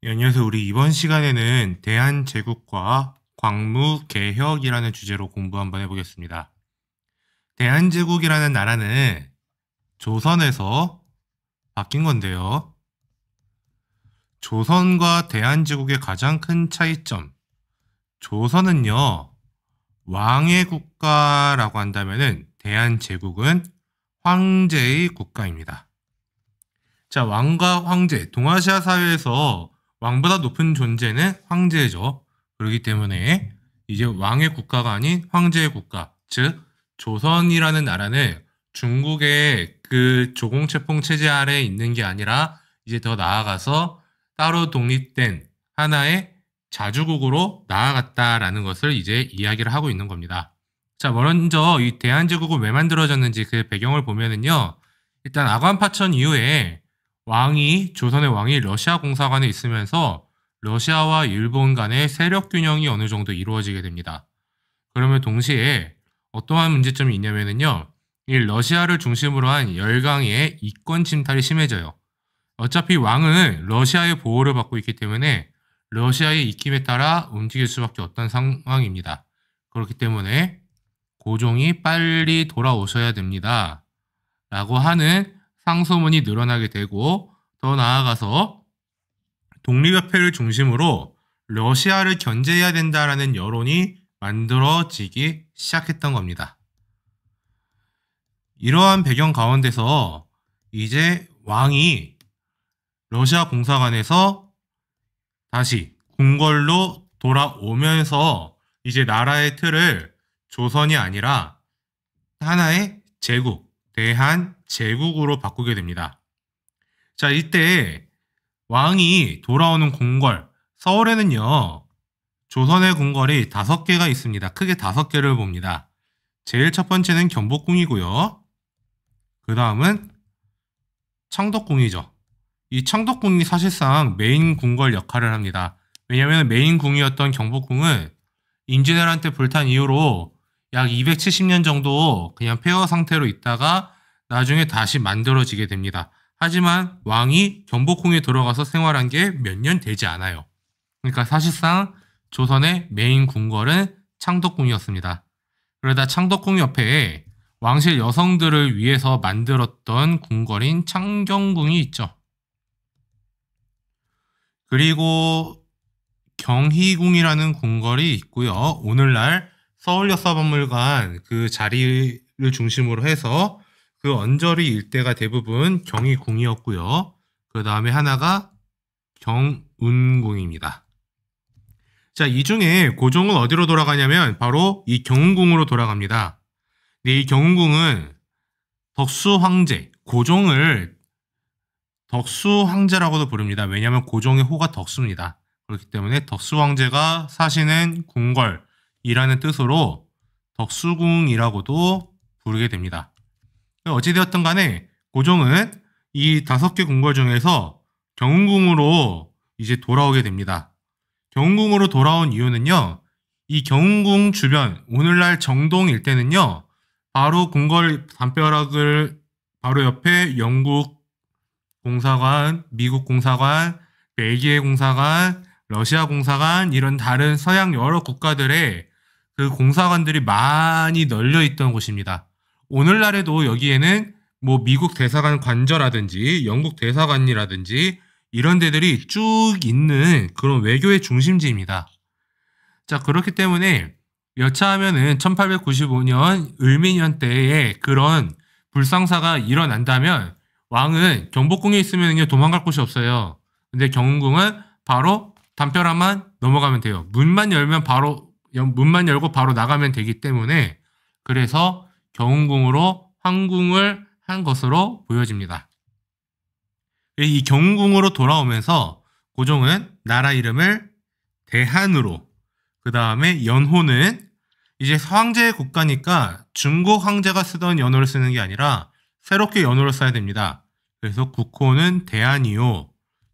안녕하세요. 우리 이번 시간에는 대한제국과 광무개혁이라는 주제로 공부 한번 해보겠습니다. 대한제국이라는 나라는 조선에서 바뀐 건데요. 조선과 대한제국의 가장 큰 차이점. 조선은요, 왕의 국가라고 한다면은 대한제국은 황제의 국가입니다. 자, 왕과 황제, 동아시아 사회에서 왕보다 높은 존재는 황제죠. 그렇기 때문에 이제 왕의 국가가 아닌 황제의 국가, 즉 조선이라는 나라는 중국의 그 조공채평 체제 아래에 있는 게 아니라 이제 더 나아가서 따로 독립된 하나의 자주국으로 나아갔다라는 것을 이제 이야기를 하고 있는 겁니다. 자, 먼저 이 대한제국은 왜 만들어졌는지 그 배경을 보면은요, 일단 아관파천 이후에 조선의 왕이 러시아 공사관에 있으면서 러시아와 일본 간의 세력 균형이 어느 정도 이루어지게 됩니다. 그러면 동시에 어떠한 문제점이 있냐면요, 이 러시아를 중심으로 한 열강의 이권 침탈이 심해져요. 어차피 왕은 러시아의 보호를 받고 있기 때문에 러시아의 입김에 따라 움직일 수밖에 없던 상황입니다. 그렇기 때문에 고종이 빨리 돌아오셔야 됩니다. 라고 하는 상소문이 늘어나게 되고, 더 나아가서 독립협회를 중심으로 러시아를 견제해야 된다라는 여론이 만들어지기 시작했던 겁니다. 이러한 배경 가운데서 이제 왕이 러시아 공사관에서 다시 궁궐로 돌아오면서 이제 나라의 틀을 조선이 아니라 하나의 제국, 대한제국으로 바꾸게 됩니다. 자, 이때 왕이 돌아오는 궁궐, 서울에는요, 조선의 궁궐이 5개가 있습니다. 크게 5개를 봅니다. 제일 첫 번째는 경복궁이고요. 그 다음은 창덕궁이죠. 이 창덕궁이 사실상 메인 궁궐 역할을 합니다. 왜냐하면 메인 궁이었던 경복궁은 임진왜란때 불탄 이후로 약 270년 정도 그냥 폐허 상태로 있다가 나중에 다시 만들어지게 됩니다. 하지만 왕이 경복궁에 들어가서 생활한 게 몇 년 되지 않아요. 그러니까 사실상 조선의 메인 궁궐은 창덕궁이었습니다. 그러다 창덕궁 옆에 왕실 여성들을 위해서 만들었던 궁궐인 창경궁이 있죠. 그리고 경희궁이라는 궁궐이 있고요. 오늘날 서울역사박물관 그 자리를 중심으로 해서 그 언저리 일대가 대부분 경희궁이었고요. 그 다음에 하나가 경운궁입니다. 자, 이 중에 고종은 어디로 돌아가냐면 바로 이 경운궁으로 돌아갑니다. 근데 이 경운궁은 덕수황제, 고종을 덕수황제라고도 부릅니다. 왜냐하면 고종의 호가 덕수입니다. 그렇기 때문에 덕수황제가 사시는 궁궐이라는 뜻으로 덕수궁이라고도 부르게 됩니다. 어찌되었든 간에 고종은 이 5개 궁궐 중에서 경운궁으로 이제 돌아오게 됩니다. 경운궁으로 돌아온 이유는요, 이 경운궁 주변, 오늘날 정동 일대는요, 바로 궁궐 담벼락을 바로 옆에 영국 공사관, 미국 공사관, 벨기에 공사관, 러시아 공사관, 이런 다른 서양 여러 국가들의 그 공사관들이 많이 널려 있던 곳입니다. 오늘날에도 여기에는 뭐 미국 대사관 관저라든지 영국 대사관이라든지 이런 데들이 쭉 있는 그런 외교의 중심지입니다. 자, 그렇기 때문에 여차하면은 1895년 을미년 때에 그런 불상사가 일어난다면 왕은 경복궁에 있으면 도망갈 곳이 없어요. 근데 경운궁은 바로 담벼락만 넘어가면 돼요. 문만 열고 바로 나가면 되기 때문에, 그래서 경운궁으로 황궁을 한 것으로 보여집니다. 이 경운궁으로 돌아오면서 고종은 나라 이름을 대한으로, 그 다음에 연호는 이제 황제의 국가니까 중국 황제가 쓰던 연호를 쓰는 게 아니라 새롭게 연호를 써야 됩니다. 그래서 국호는 대한이요,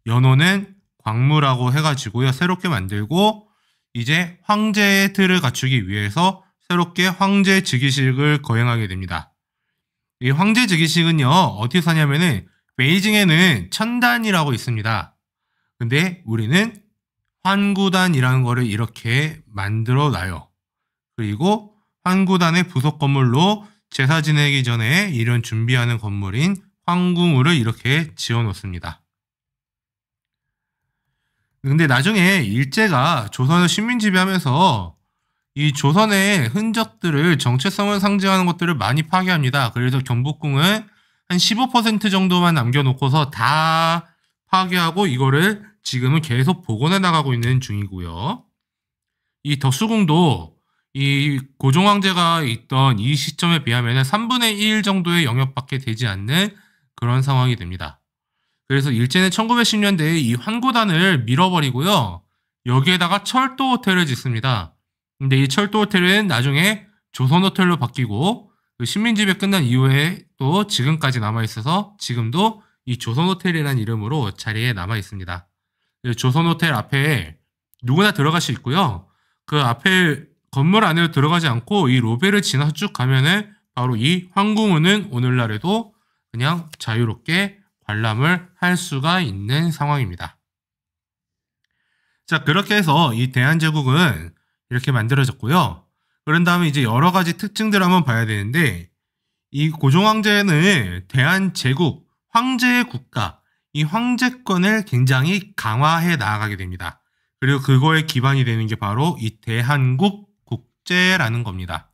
연호는 광무라고 해가지고요, 새롭게 만들고 이제 황제의 틀을 갖추기 위해서 새롭게 황제 즉위식을 거행하게 됩니다. 이 황제 즉위식은요, 어디서 하냐면은 베이징에는 천단이라고 있습니다. 근데 우리는 환구단이라는 거를 이렇게 만들어 놔요. 그리고 환구단의 부속 건물로 제사 지내기 전에 이런 준비하는 건물인 황궁우를 이렇게 지어 놓습니다. 근데 나중에 일제가 조선을 식민 지배하면서 이 조선의 흔적들을 정체성을 상징하는 것들을 많이 파괴합니다. 그래서 경복궁은 한 15% 정도만 남겨놓고서 다 파괴하고 이거를 지금은 계속 복원해 나가고 있는 중이고요. 이 덕수궁도 이 고종황제가 있던 이 시점에 비하면 3분의 1 정도의 영역밖에 되지 않는 그런 상황이 됩니다. 그래서 일제는 1910년대에 이 환구단을 밀어버리고요. 여기에다가 철도 호텔을 짓습니다. 근데 이 철도 호텔은 나중에 조선 호텔로 바뀌고 식민지배 끝난 이후에 또 지금까지 남아있어서 지금도 이 조선 호텔이라는 이름으로 자리에 남아있습니다. 조선 호텔 앞에 누구나 들어갈 수 있고요. 그 앞에 건물 안으로 들어가지 않고 이 로비를 지나서 쭉 가면은 바로 이 황궁우는 오늘날에도 그냥 자유롭게 관람을 할 수가 있는 상황입니다. 자, 그렇게 해서 이 대한제국은 이렇게 만들어졌고요. 그런 다음에 이제 여러 가지 특징들을 한번 봐야 되는데, 이 고종황제는 대한제국, 황제의 국가, 이 황제권을 굉장히 강화해 나아가게 됩니다. 그리고 그거에 기반이 되는 게 바로 이 대한국 국제라는 겁니다.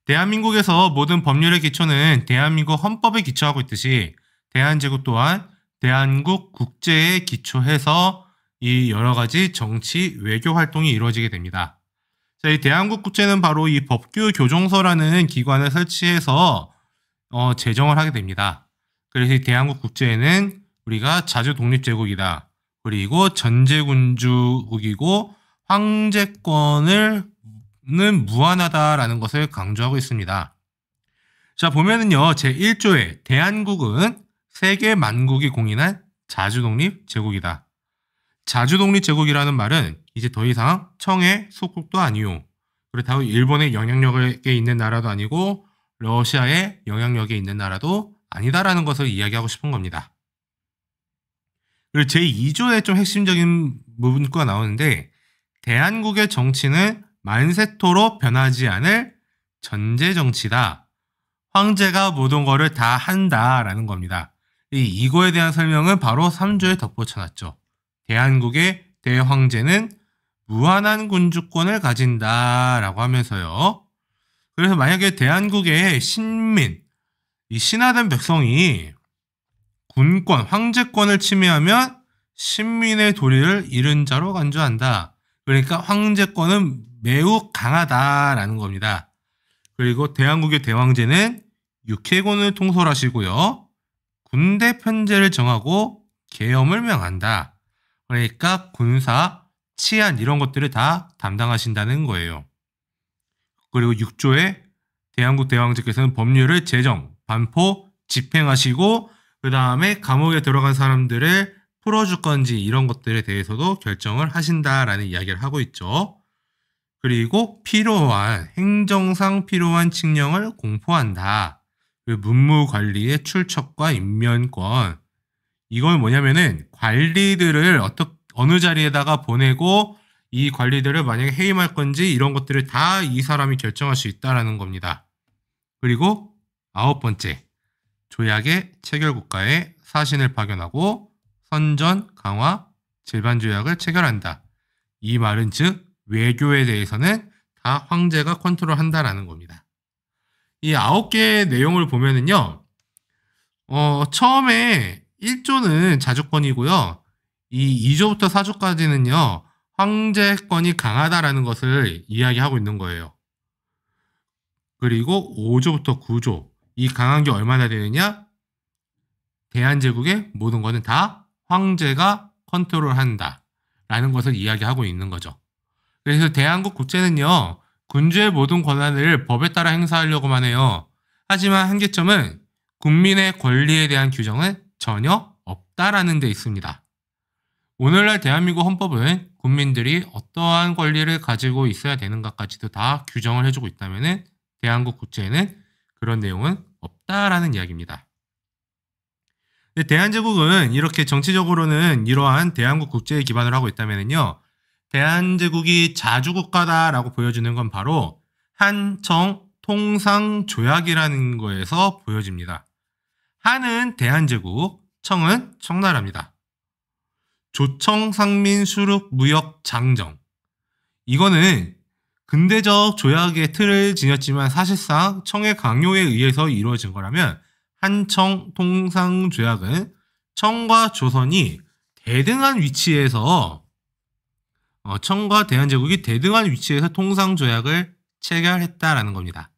대한민국에서 모든 법률의 기초는 대한민국 헌법에 기초하고 있듯이 대한제국 또한 대한국 국제에 기초해서 이 여러 가지 정치, 외교 활동이 이루어지게 됩니다. 자, 이 대한국 국제는 바로 이 법규교정서라는 기관을 설치해서 제정을 하게 됩니다. 그래서 이 대한국 국제에는 우리가 자주 독립제국이다. 그리고 전제군주국이고 황제권은 무한하다라는 것을 강조하고 있습니다. 자, 보면은요, 제1조에 대한국은 세계 만국이 공인한 자주독립제국이다. 자주독립제국이라는 말은 이제 더 이상 청의 속국도 아니요. 그렇다고 일본의 영향력에 있는 나라도 아니고 러시아의 영향력에 있는 나라도 아니다라는 것을 이야기하고 싶은 겁니다. 그리고 제2조에 좀 핵심적인 문구가 나오는데 대한국의 정치는 만세토록 변하지 않을 전제정치다. 황제가 모든 거를 다 한다라는 겁니다. 이거에 대한 설명은 바로 3조에 덧붙여놨죠. 대한국의 대황제는 무한한 군주권을 가진다라고 하면서요. 그래서 만약에 대한국의 신민, 이 신하된 백성이 군권, 황제권을 침해하면 신민의 도리를 잃은 자로 간주한다. 그러니까 황제권은 매우 강하다라는 겁니다. 그리고 대한국의 대황제는 육해군을 통솔하시고요. 군대 편제를 정하고 계엄을 명한다. 그러니까 군사, 치안 이런 것들을 다 담당하신다는 거예요. 그리고 6조에 대한국 대황제께서는 법률을 제정, 반포, 집행하시고 그 다음에 감옥에 들어간 사람들을 풀어줄 건지 이런 것들에 대해서도 결정을 하신다라는 이야기를 하고 있죠. 그리고 필요한 행정상 필요한 칙령을 공포한다. 그리고 문무관리의 출처과 임면권. 이건 뭐냐면은 관리들을 어느 자리에다가 보내고 이 관리들을 만약에 해임할 건지 이런 것들을 다 이 사람이 결정할 수 있다라는 겁니다. 그리고 9번째, 조약의 체결국가에 사신을 파견하고 선전, 강화, 질반조약을 체결한다. 이 말은 즉 외교에 대해서는 다 황제가 컨트롤한다라는 겁니다. 이 9개의 내용을 보면은요, 처음에 1조는 자주권이고요, 이 2조부터 4조까지는요, 황제권이 강하다라는 것을 이야기하고 있는 거예요. 그리고 5조부터 9조, 이 강한 게 얼마나 되느냐? 대한제국의 모든 것은 다 황제가 컨트롤한다 라는 것을 이야기하고 있는 거죠. 그래서 대한국 국제는요, 군주의 모든 권한을 법에 따라 행사하려고만 해요. 하지만 한계점은 국민의 권리에 대한 규정은 전혀 없다라는 데 있습니다. 오늘날 대한민국 헌법은 국민들이 어떠한 권리를 가지고 있어야 되는가까지도 다 규정을 해주고 있다면 대한국 국제에는 그런 내용은 없다라는 이야기입니다. 근데 대한제국은 이렇게 정치적으로는 이러한 대한국 국제에 기반을 하고 있다면요. 대한제국이 자주국가다라고 보여주는 건 바로 한청 통상조약이라는 거에서 보여집니다. 한은 대한제국, 청은 청나라입니다. 조청상민수륙무역장정. 이거는 근대적 조약의 틀을 지녔지만 사실상 청의 강요에 의해서 이루어진 거라면 한청 통상조약은 청과 조선이 대등한 위치에서 청과 대한제국이 대등한 위치에서 통상조약을 체결했다라는 겁니다.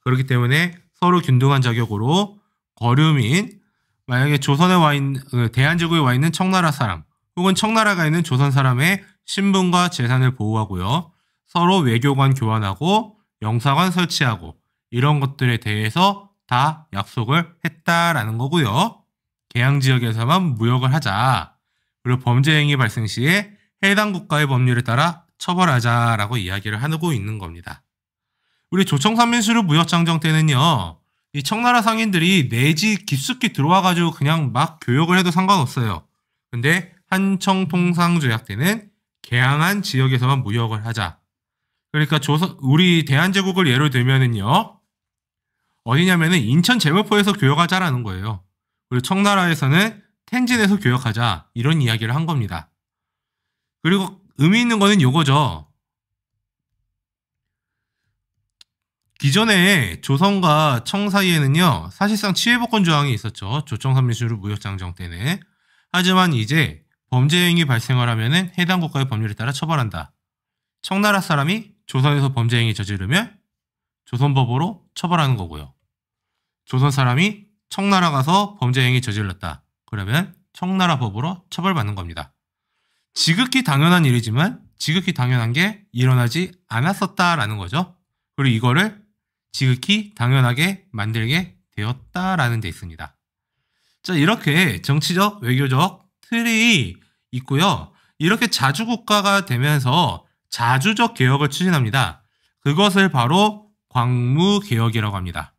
그렇기 때문에 서로 균등한 자격으로 거류민, 만약에 조선에 와 있는 대한제국에 와 있는 청나라 사람 혹은 청나라가 있는 조선 사람의 신분과 재산을 보호하고요. 서로 외교관 교환하고 영사관 설치하고 이런 것들에 대해서 다 약속을 했다라는 거고요. 개항 지역에서만 무역을 하자. 그리고 범죄 행위 발생 시에 해당 국가의 법률에 따라 처벌하자라고 이야기를 하고 있는 겁니다. 우리 조청산민수륙 무역장정 때는요. 이 청나라 상인들이 내지 깊숙이 들어와가지고 그냥 막 교역을 해도 상관없어요. 근데 한청통상조약 때는 개항한 지역에서만 무역을 하자. 그러니까 우리 대한제국을 예로 들면은요. 어디냐면은 인천 제물포에서 교역하자라는 거예요. 그리고 청나라에서는 텐진에서 교역하자. 이런 이야기를 한 겁니다. 그리고 의미 있는 거는 요거죠. 기존에 조선과 청 사이에는요. 사실상 치외법권 조항이 있었죠. 조청산민수륙 무역장정 때는. 하지만 이제 범죄 행위 발생을 하면은 해당 국가의 법률에 따라 처벌한다. 청나라 사람이 조선에서 범죄 행위 저지르면 조선법으로 처벌하는 거고요. 조선 사람이 청나라 가서 범죄 행위 저질렀다. 그러면 청나라 법으로 처벌받는 겁니다. 지극히 당연한 일이지만 지극히 당연한 게 일어나지 않았었다라는 거죠. 그리고 이거를 지극히 당연하게 만들게 되었다라는 데 있습니다. 자, 이렇게 정치적, 외교적 틀이 있고요. 이렇게 자주국가가 되면서 자주적 개혁을 추진합니다. 그것을 바로 광무개혁이라고 합니다.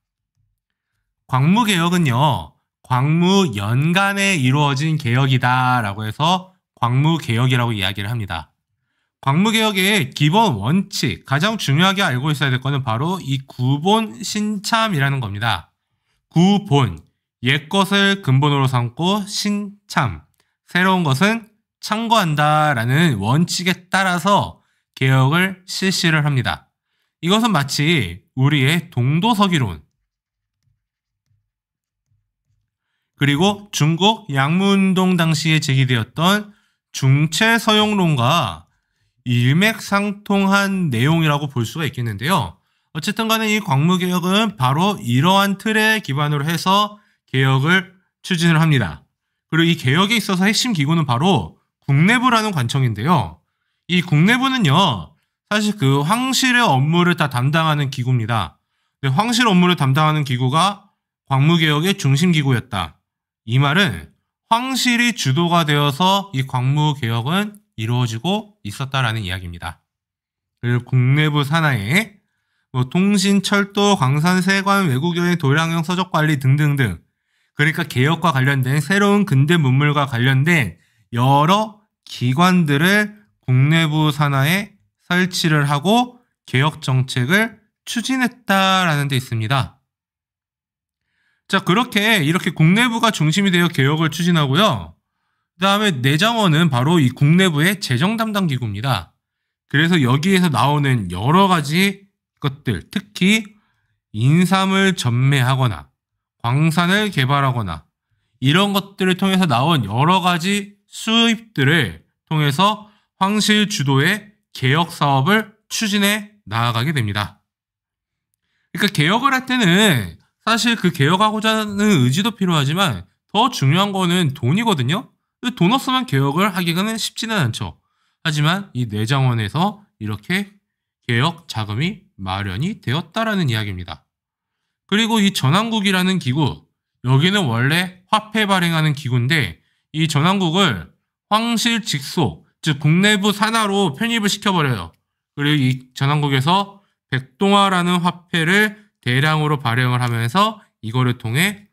광무개혁은요. 광무연간에 이루어진 개혁이다라고 해서 광무개혁이라고 이야기를 합니다. 광무개혁의 기본 원칙, 가장 중요하게 알고 있어야 될 거는 바로 이 구본 신참이라는 겁니다. 구본, 옛 것을 근본으로 삼고 신참, 새로운 것은 참고한다라는 원칙에 따라서 개혁을 실시를 합니다. 이것은 마치 우리의 동도서기론, 그리고 중국 양무운동 당시에 제기되었던 중체서용론과 일맥상통한 내용이라고 볼 수가 있겠는데요. 어쨌든 간에 이 광무개혁은 바로 이러한 틀에 기반으로 해서 개혁을 추진을 합니다. 그리고 이 개혁에 있어서 핵심 기구는 바로 국내부라는 관청인데요. 이 국내부는요. 사실 그 황실의 업무를 다 담당하는 기구입니다. 황실 업무를 담당하는 기구가 광무개혁의 중심기구였다. 이 말은 황실이 주도가 되어서 이 광무개혁은 이루어지고 있었다라는 이야기입니다. 그리고 국내부 산하에 통신, 철도, 광산, 세관, 외국여행, 도량형, 서적관리 등등등, 그러니까 개혁과 관련된 새로운 근대 문물과 관련된 여러 기관들을 국내부 산하에 설치를 하고 개혁 정책을 추진했다라는 데 있습니다. 자, 이렇게 국내부가 중심이 되어 개혁을 추진하고요. 그 다음에 내정원은 바로 이 국내부의 재정 담당 기구입니다. 그래서 여기에서 나오는 여러 가지 것들, 특히 인삼을 전매하거나 광산을 개발하거나 이런 것들을 통해서 나온 여러 가지 수입들을 통해서 황실 주도의 개혁 사업을 추진해 나아가게 됩니다. 그러니까 개혁을 할 때는 사실 그 개혁하고자 하는 의지도 필요하지만 더 중요한 거는 돈이거든요. 돈 없으면 개혁을 하기는 쉽지는 않죠. 하지만 이 내정원에서 이렇게 개혁 자금이 마련이 되었다라는 이야기입니다. 그리고 이 전환국이라는 기구, 여기는 원래 화폐 발행하는 기구인데 이 전환국을 황실 직속, 즉 국내부 산하로 편입을 시켜버려요. 그리고 이 전환국에서 백동화라는 화폐를 대량으로 발행을 하면서 이거를 통해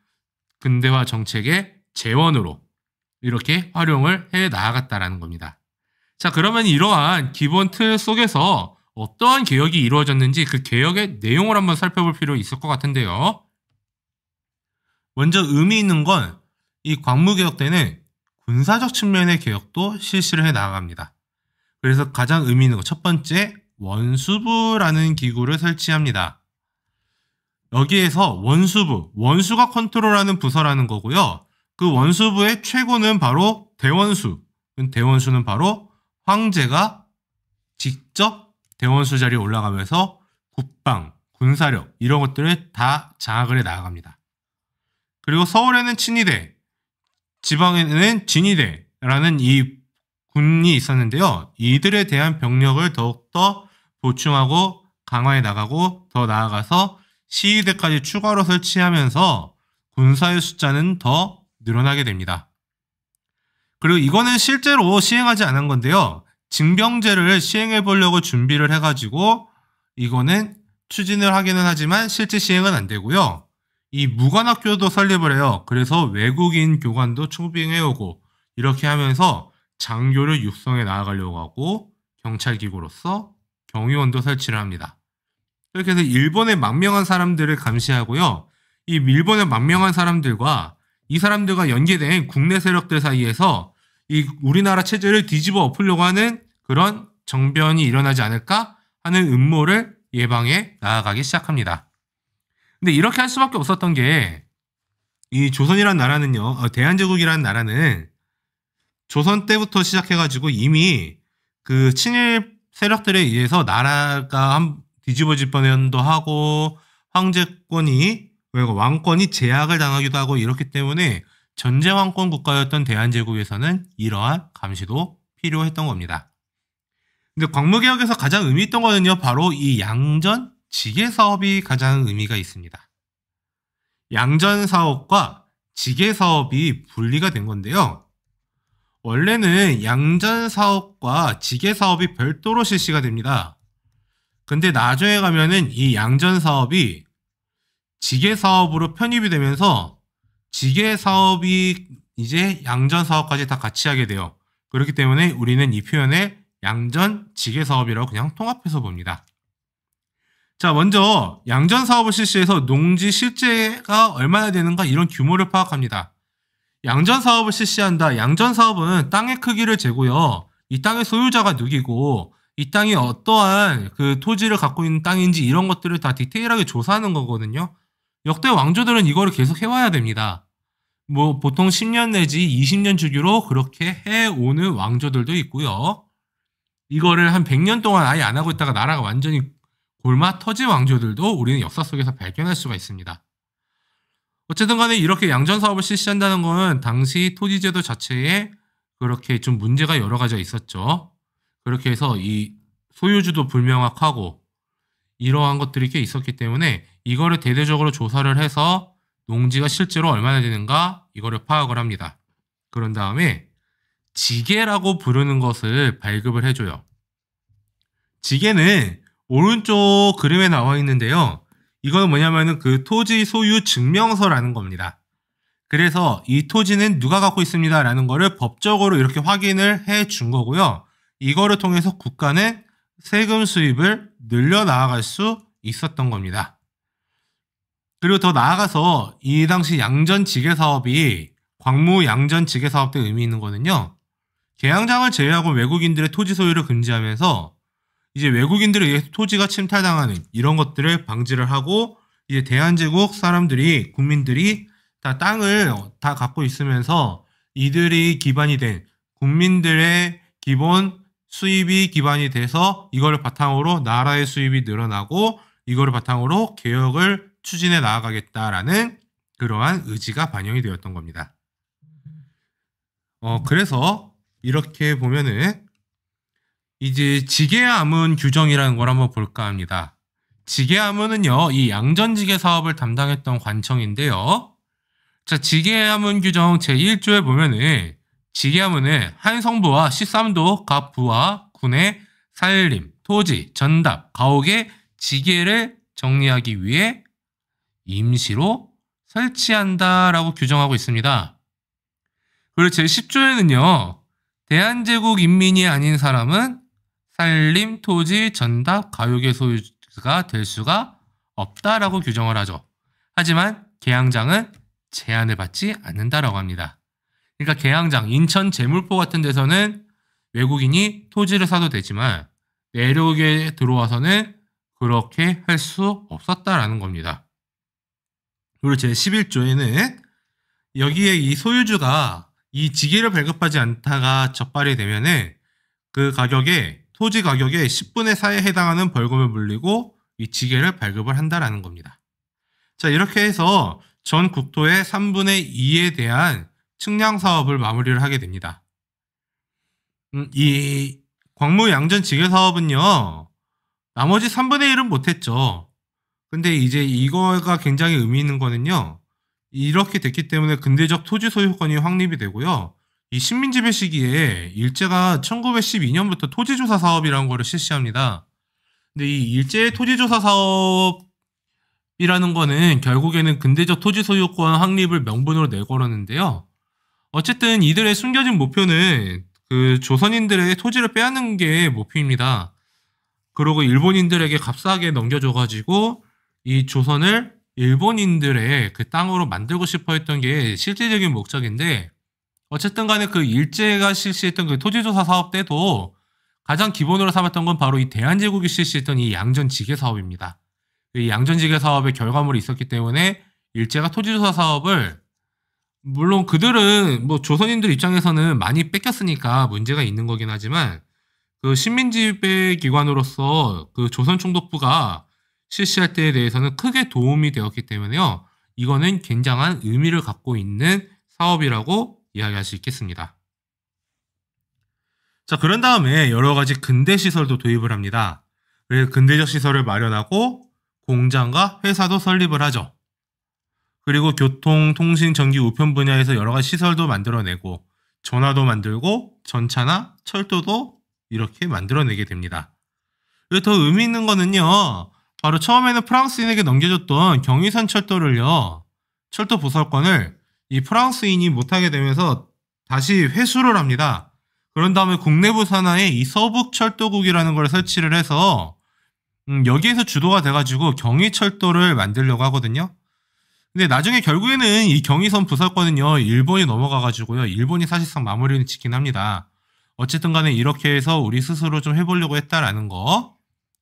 근대화 정책에 재원으로 이렇게 활용을 해 나아갔다라는 겁니다. 자, 그러면 이러한 기본 틀 속에서 어떠한 개혁이 이루어졌는지 그 개혁의 내용을 한번 살펴볼 필요 있을 것 같은데요. 먼저 의미 있는 건 이 광무개혁 때는 군사적 측면의 개혁도 실시를 해 나아갑니다. 그래서 가장 의미 있는 것 첫 번째, 원수부라는 기구를 설치합니다. 여기에서 원수부, 원수가 컨트롤하는 부서라는 거고요. 그 원수부의 최고는 바로 대원수, 대원수는 바로 황제가 직접 대원수 자리에 올라가면서 국방, 군사력 이런 것들을 다 장악을 해 나아갑니다. 그리고 서울에는 친위대, 지방에는 진위대라는 이 군이 있었는데요. 이들에 대한 병력을 더욱더 보충하고 강화해 나가고 더 나아가서 시위대까지 추가로 설치하면서 군사의 숫자는 더 늘어나게 됩니다. 그리고 이거는 실제로 시행하지 않은 건데요. 징병제를 시행해 보려고 준비를 해가지고 이거는 추진을 하기는 하지만 실제 시행은 안 되고요. 이 무관학교도 설립을 해요. 그래서 외국인 교관도 초빙해오고 이렇게 하면서 장교를 육성해 나아가려고 하고 경찰기구로서 경위원도 설치를 합니다. 이렇게 해서 일본의 망명한 사람들을 감시하고요. 이 일본의 망명한 사람들과 이 사람들과 연계된 국내 세력들 사이에서 이 우리나라 체제를 뒤집어 엎으려고 하는 그런 정변이 일어나지 않을까 하는 음모를 예방해 나아가기 시작합니다. 근데 이렇게 할 수밖에 없었던 게 이 조선이라는 나라는요, 대한제국이라는 나라는 조선 때부터 시작해가지고 이미 그 친일 세력들에 의해서 나라가 뒤집어질 뻔도 하고 왕권이 제약을 당하기도 하고 이렇기 때문에 전제 왕권 국가였던 대한제국에서는 이러한 감시도 필요했던 겁니다. 근데 광무개혁에서 가장 의미 있던 거는요, 바로 이 양전 지계 사업이 가장 의미가 있습니다. 양전 사업과 지계 사업이 분리가 된 건데요. 원래는 양전 사업과 지계 사업이 별도로 실시가 됩니다. 근데 나중에 가면은 이 양전 사업이 지계 사업으로 편입이 되면서 지계 사업이 이제 양전 사업까지 다 같이 하게 돼요. 그렇기 때문에 우리는 이 표현을 양전 지계 사업이라고 그냥 통합해서 봅니다. 자, 먼저 양전 사업을 실시해서 농지 실제가 얼마나 되는가 이런 규모를 파악합니다. 양전 사업을 실시한다. 양전 사업은 땅의 크기를 재고요. 이 땅의 소유자가 누구고 이 땅이 어떠한 그 토지를 갖고 있는 땅인지 이런 것들을 다 디테일하게 조사하는 거거든요. 역대 왕조들은 이거를 계속 해와야 됩니다. 뭐 보통 10년 내지 20년 주기로 그렇게 해오는 왕조들도 있고요. 이거를 한 100년 동안 아예 안 하고 있다가 나라가 완전히 골마 터진 왕조들도 우리는 역사 속에서 발견할 수가 있습니다. 어쨌든 간에 이렇게 양전 사업을 실시한다는 것은 당시 토지제도 자체에 그렇게 좀 문제가 여러 가지가 있었죠. 그렇게 해서 이 소유주도 불명확하고 이러한 것들이 꽤 있었기 때문에 이거를 대대적으로 조사를 해서 농지가 실제로 얼마나 되는가 이거를 파악을 합니다. 그런 다음에 지계라고 부르는 것을 발급을 해줘요. 지계는 오른쪽 그림에 나와 있는데요. 이거는 뭐냐면은 그 토지 소유 증명서라는 겁니다. 그래서 이 토지는 누가 갖고 있습니다 라는 거를 법적으로 이렇게 확인을 해 준 거고요. 이거를 통해서 국가는 세금 수입을 늘려 나아갈 수 있었던 겁니다. 그리고 더 나아가서 이 당시 양전지계 사업이 광무 양전지계 사업 때 의미 있는 거는요. 개항장을 제외하고 외국인들의 토지 소유를 금지하면서 이제 외국인들에 의해서 토지가 침탈당하는 이런 것들을 방지를 하고 이제 대한제국 사람들이 국민들이 다 땅을 다 갖고 있으면서 이들이 기반이 된 국민들의 기본 수입이 기반이 돼서 이걸 바탕으로 나라의 수입이 늘어나고 이거를 바탕으로 개혁을 추진해 나아가겠다라는 그러한 의지가 반영이 되었던 겁니다. 그래서 이렇게 보면은 이제 지계암은 규정이라는 걸 한번 볼까 합니다. 지계암은요, 이 양전지계 사업을 담당했던 관청인데요. 자, 지계암은 규정 제1조에 보면은 지계암은은 한 성부와 13도 각 부와 군의 살림, 토지, 전답, 가옥의 지계를 정리하기 위해 임시로 설치한다라고 규정하고 있습니다. 그리고 제10조에는요. 대한제국 인민이 아닌 사람은 산림, 토지, 전답, 가요계 소유가 될 수가 없다라고 규정을 하죠. 하지만 계양장은 제한을 받지 않는다라고 합니다. 그러니까 계양장, 인천 제물포 같은 데서는 외국인이 토지를 사도 되지만 내륙에 들어와서는 그렇게 할 수 없었다라는 겁니다. 그리고 제11조에는 여기에 이 소유주가 이 지게를 발급하지 않다가 적발이 되면은 그 가격에 토지 가격의 10분의 4에 해당하는 벌금을 물리고 이 지게를 발급을 한다라는 겁니다. 자, 이렇게 해서 전 국토의 3분의 2에 대한 측량 사업을 마무리를 하게 됩니다. 이 광무 양전 지게 사업은요. 나머지 3분의 1은 못했죠. 근데 이제 이거가 굉장히 의미 있는 거는요. 이렇게 됐기 때문에 근대적 토지 소유권이 확립이 되고요. 이 식민지배 시기에 일제가 1912년부터 토지조사 사업이라는 거를 실시합니다. 근데 이 일제 토지조사 사업이라는 거는 결국에는 근대적 토지 소유권 확립을 명분으로 내걸었는데요. 어쨌든 이들의 숨겨진 목표는 그 조선인들의 토지를 빼앗는 게 목표입니다. 그리고 일본인들에게 값싸게 넘겨줘가지고 이 조선을 일본인들의 그 땅으로 만들고 싶어 했던 게 실질적인 목적인데, 어쨌든 간에 그 일제가 실시했던 그 토지조사 사업 때도 가장 기본으로 삼았던 건 바로 이 대한제국이 실시했던 이 양전지게 사업입니다. 이 양전지게 사업의 결과물이 있었기 때문에 일제가 토지조사 사업을, 물론 그들은 뭐 조선인들 입장에서는 많이 뺏겼으니까 문제가 있는 거긴 하지만 그 식민지배 기관으로서 그 조선총독부가 실시할 때에 대해서는 크게 도움이 되었기 때문에요. 이거는 굉장한 의미를 갖고 있는 사업이라고 이야기할 수 있겠습니다. 자, 그런 다음에 여러 가지 근대 시설도 도입을 합니다. 그래서 근대적 시설을 마련하고 공장과 회사도 설립을 하죠. 그리고 교통, 통신, 전기, 우편 분야에서 여러 가지 시설도 만들어내고 전화도 만들고 전차나 철도도 이렇게 만들어내게 됩니다. 그리고 더 의미 있는 거는요. 바로 처음에는 프랑스인에게 넘겨줬던 경의선 철도를요. 철도 보설권을 이 프랑스인이 못하게 되면서 다시 회수를 합니다. 그런 다음에 국내부 산하에 이 서북철도국이라는 걸 설치를 해서 여기에서 주도가 돼가지고 경의철도를 만들려고 하거든요. 근데 나중에 결국에는 이 경의선 부설권은요. 일본이 넘어가가지고요. 일본이 사실상 마무리를 짓긴 합니다. 어쨌든 간에 이렇게 해서 우리 스스로 좀 해보려고 했다라는 거.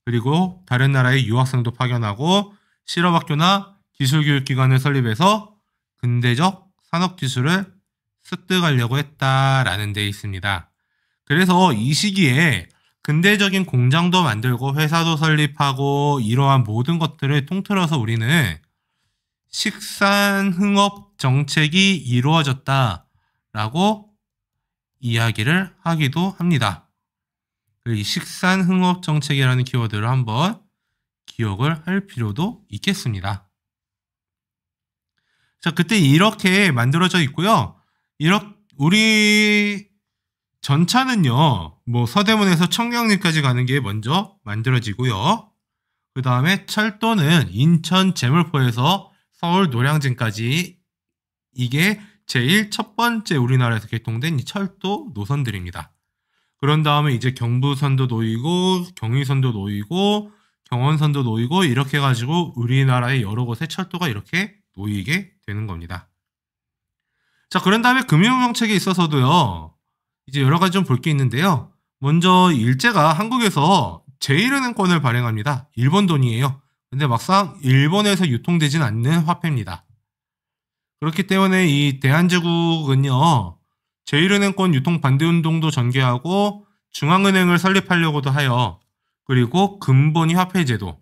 그리고 다른 나라의 유학생도 파견하고 실업학교나 기술교육기관을 설립해서 근대적 산업기술을 습득하려고 했다라는 데 있습니다. 그래서 이 시기에 근대적인 공장도 만들고 회사도 설립하고 이러한 모든 것들을 통틀어서 우리는 식산흥업 정책이 이루어졌다라고 이야기를 하기도 합니다. 이 식산흥업 정책이라는 키워드를 한번 기억을 할 필요도 있겠습니다. 자, 그때 이렇게 만들어져 있고요. 우리 전차는요, 뭐 서대문에서 청량리까지 가는 게 먼저 만들어지고요. 그 다음에 철도는 인천 제물포에서 서울 노량진까지, 이게 제일 첫 번째 우리나라에서 개통된 이 철도 노선들입니다. 그런 다음에 이제 경부선도 놓이고 경의선도 놓이고 경원선도 놓이고 이렇게 해가지고 우리나라의 여러 곳에 철도가 이렇게 놓이게 되는 겁니다. 자, 그런 다음에 금융정책에 있어서도요. 이제 여러 가지 좀 볼 게 있는데요. 먼저 일제가 한국에서 제1은행권을 발행합니다. 일본 돈이에요. 근데 막상 일본에서 유통되진 않는 화폐입니다. 그렇기 때문에 이 대한제국은요. 제1은행권 유통 반대 운동도 전개하고 중앙은행을 설립하려고도 하여, 그리고 금본위 화폐제도,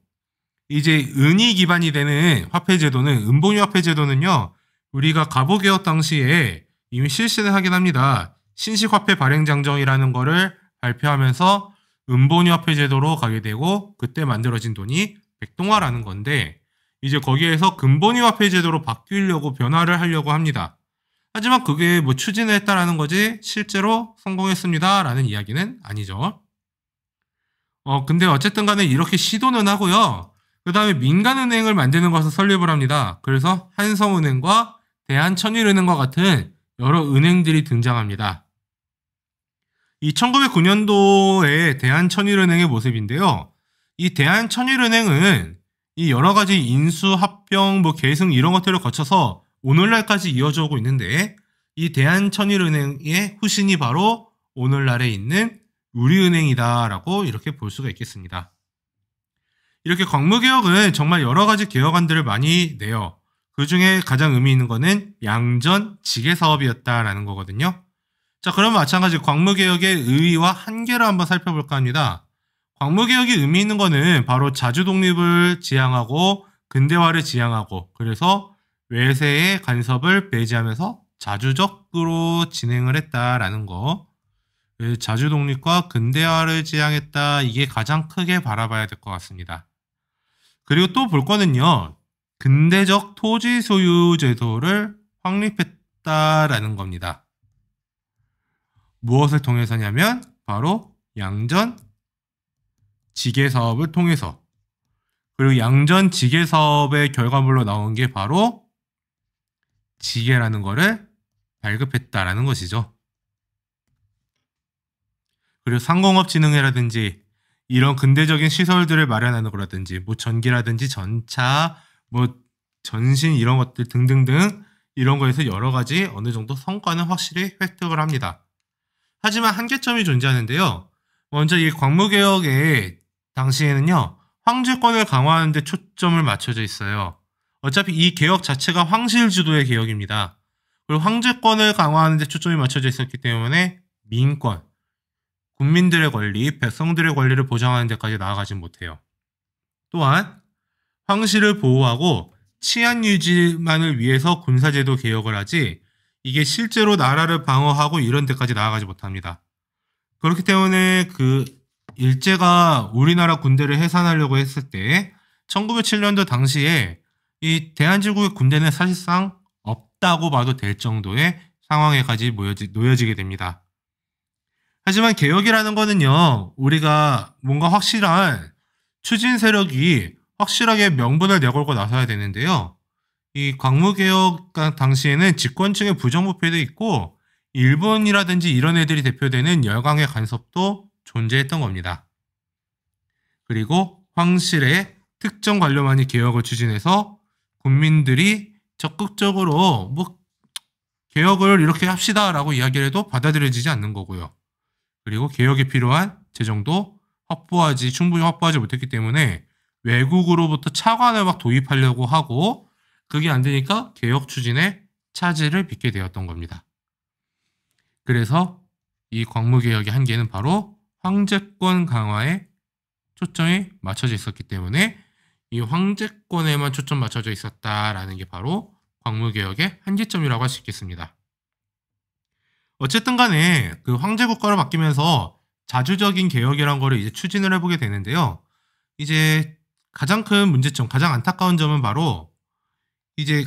이제 은이 기반이 되는 화폐제도는, 은본위 화폐제도는요. 우리가 갑오개혁 당시에 이미 실시를 하긴 합니다. 신식화폐 발행장정이라는 거를 발표하면서 은본위 화폐제도로 가게 되고, 그때 만들어진 돈이 백동화라는 건데, 이제 거기에서 금본위 화폐제도로 바뀌려고 변화를 하려고 합니다. 하지만 그게 뭐 추진을 했다라는 거지 실제로 성공했습니다 라는 이야기는 아니죠. 근데 어쨌든 간에 이렇게 시도는 하고요. 그 다음에 민간은행을 만드는 것을 설립을 합니다. 그래서 한성은행과 대한천일은행과 같은 여러 은행들이 등장합니다. 이 1909년도의 대한천일은행의 모습인데요. 이 대한천일은행은 이 여러 가지 인수, 합병, 계승 이런 것들을 거쳐서 오늘날까지 이어져 오고 있는데 이 대한천일은행의 후신이 바로 오늘날에 있는 우리은행이다라고 이렇게 볼 수가 있겠습니다. 이렇게 광무개혁은 정말 여러 가지 개혁안들을 많이 내요. 그 중에 가장 의미 있는 거는 양전 지게사업이었다라는 거거든요. 자, 그럼 마찬가지 광무개혁의 의의와 한계를 한번 살펴볼까 합니다. 광무개혁이 의미 있는 거는 바로 자주독립을 지향하고 근대화를 지향하고 그래서 외세의 간섭을 배제하면서 자주적으로 진행을 했다라는 거. 자주독립과 근대화를 지향했다. 이게 가장 크게 바라봐야 될 것 같습니다. 그리고 또 볼 거는요. 근대적 토지 소유 제도를 확립했다라는 겁니다. 무엇을 통해서냐면 바로 양전 지게 사업을 통해서 그리고 양전 지게 사업의 결과물로 나온 게 바로 지게라는 거를 발급했다라는 것이죠. 그리고 상공업진흥회라든지 이런 근대적인 시설들을 마련하는 거라든지 전기라든지 전차 전신 이런 것들 등등등 이런 거에서 여러 가지 어느 정도 성과는 확실히 획득을 합니다. 하지만 한계점이 존재하는데요. 먼저 이 광무개혁의 당시에는요. 황제권을 강화하는 데 초점을 맞춰져 있어요. 어차피 이 개혁 자체가 황실 주도의 개혁입니다. 그리고 황제권을 강화하는 데 초점이 맞춰져 있었기 때문에 민권, 국민들의 권리, 백성들의 권리를 보장하는 데까지 나아가지 못해요. 또한 황실을 보호하고 치안 유지만을 위해서 군사제도 개혁을 하지 이게 실제로 나라를 방어하고 이런 데까지 나아가지 못합니다. 그렇기 때문에 그 일제가 우리나라 군대를 해산하려고 했을 때 1907년도 당시에 이 대한제국의 군대는 사실상 없다고 봐도 될 정도의 상황에까지 놓여지게 됩니다. 하지만 개혁이라는 거는요. 우리가 뭔가 확실한 추진 세력이 확실하게 명분을 내걸고 나서야 되는데요. 이 광무개혁 당시에는 집권층의 부정부패도 있고 일본이라든지 이런 애들이 대표되는 열강의 간섭도 존재했던 겁니다. 그리고 황실의 특정 관료만이 개혁을 추진해서 국민들이 적극적으로 개혁을 이렇게 합시다라고 이야기를 해도 받아들여지지 않는 거고요. 그리고 개혁에 필요한 재정도 충분히 확보하지 못했기 때문에 외국으로부터 차관을 도입하려고 하고 그게 안 되니까 개혁 추진에 차질을 빚게 되었던 겁니다. 그래서 이 광무개혁의 한계는 바로 황제권 강화에 초점이 맞춰져 있었기 때문에 이 황제권에만 초점 맞춰져 있었다라는 게 바로 광무개혁의 한계점이라고 할 수 있겠습니다. 어쨌든 간에 그 황제국가로 바뀌면서 자주적인 개혁이란 거를 이제 추진을 해보게 되는데요. 이제 가장 큰 문제점, 가장 안타까운 점은 바로 이제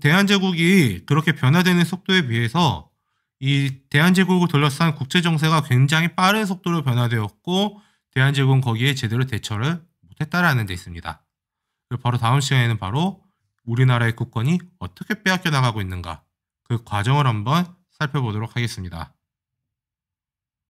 대한제국이 그렇게 변화되는 속도에 비해서 이 대한제국을 둘러싼 국제정세가 굉장히 빠른 속도로 변화되었고 대한제국은 거기에 제대로 대처를 못했다라는 데 있습니다. 그리고 바로 다음 시간에는 바로 우리나라의 국권이 어떻게 빼앗겨 나가고 있는가 그 과정을 한번 살펴보도록 하겠습니다.